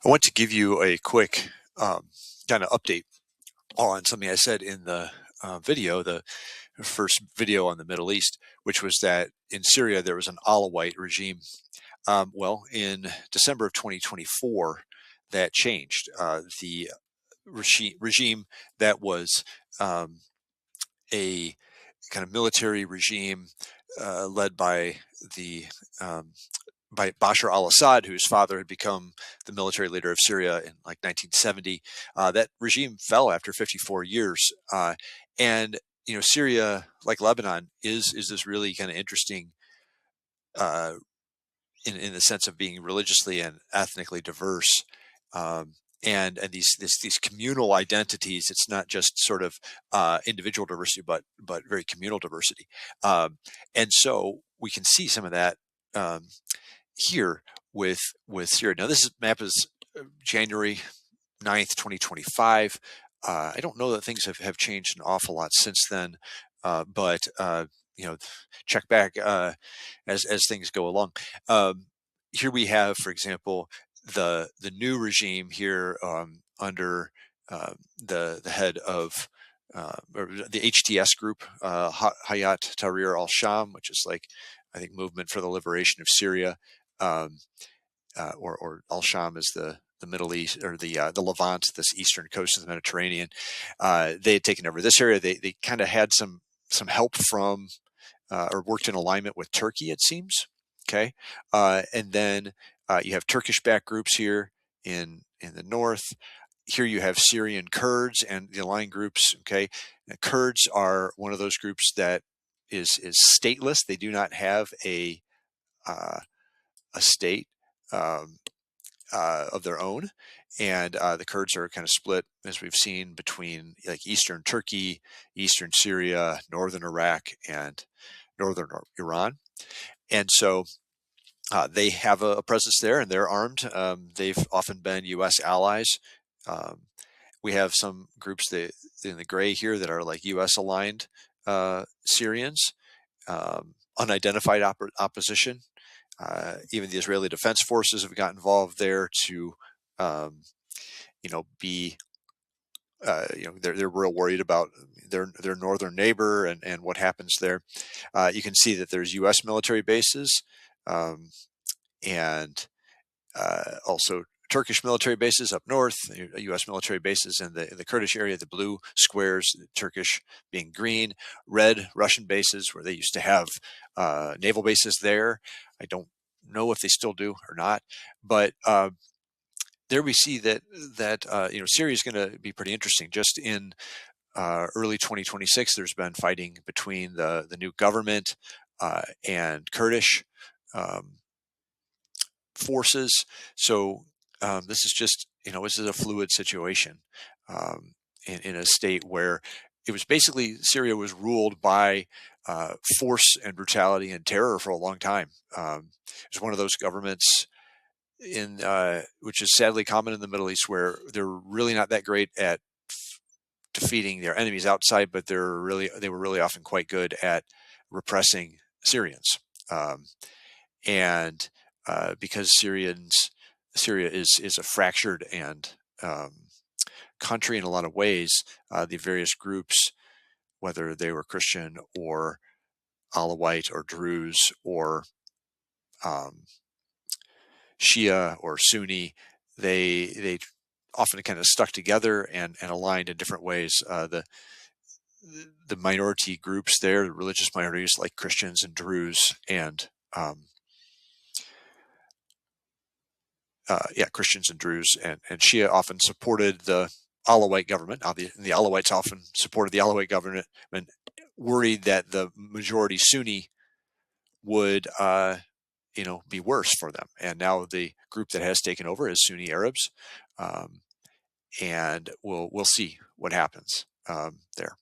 I want to give you a quick kind of update on something I said in the video, the first video on the Middle East, which was that in Syria there was an Alawite regime. Well, in December of 2024, that changed. The regime that was um, a kind of military regime led the um, by Bashar al-Assad, whose father had become the military leader of Syria in like 1970. That regime fell after 54 years, and Syria, like Lebanon, is this really kind of interesting uh, in the sense of being religiously and ethnically diverse. Um, and these communal identities. It's not just sort of individual diversity, but very communal diversity. And so we can see some of that um, here with Syria. Now this map is January 9th, 2025. I don't know that things have changed an awful lot since then, but you know, check back as things go along. Here we have, for example, the new regime here under the head of or the HTS group, Hayat Tahrir al-Sham, which is like I think Movement for the Liberation of Syria, um, or al-Sham is the Middle East or the Levant, this eastern coast of the Mediterranean. They had taken over this area. They kind of had some help from or worked in alignment with Turkey, it seems. Okay, and then you have Turkish-backed groups here in the north. Here you have Syrian Kurds and the aligned groups. Okay, the Kurds are one of those groups that is stateless. They do not have uh, a state um, of their own, and the Kurds are kind of split, as we've seen, between like eastern Turkey, eastern Syria, northern Iraq, and northern Iran. And so they have a presence there, and they're armed. They've often been U.S. allies. Um, we have some groups that in the gray here that are like U.S. aligned Syrians, unidentified opposition. Even the Israeli Defense Forces have got involved there to, um, be, they're real worried about their northern neighbor and what happens there. You can see that there's U.S. military bases um, and also Turkish military bases up north, U.S. military bases in the Kurdish area, the blue squares, the Turkish being green, red Russian bases where they used to have naval bases there. I don't know if they still do or not, but there we see that Syria is going to be pretty interesting. Just in early 2026, there's been fighting between the new government and Kurdish um, forces. So this is just, this is a fluid situation um, in a state where it was basically Syria was ruled by force and brutality and terror for a long time. It was one of those governments in which is sadly common in the Middle East, where they're really not that great at defeating their enemies outside, but they were really often quite good at repressing Syrians. And because Syria is a fractured and country in a lot of ways, the various groups, whether they were Christian or Alawite or Druze or um, Shia or Sunni, they often kind of stuck together and aligned in different ways. The minority groups there, the religious minorities like Christians and Druze and Christians and Druze and Shia often supported the Alawite government. Now, the Alawites often supported the Alawite government and worried that the majority Sunni would, be worse for them. And now the group that has taken over is Sunni Arabs, and we'll see what happens there.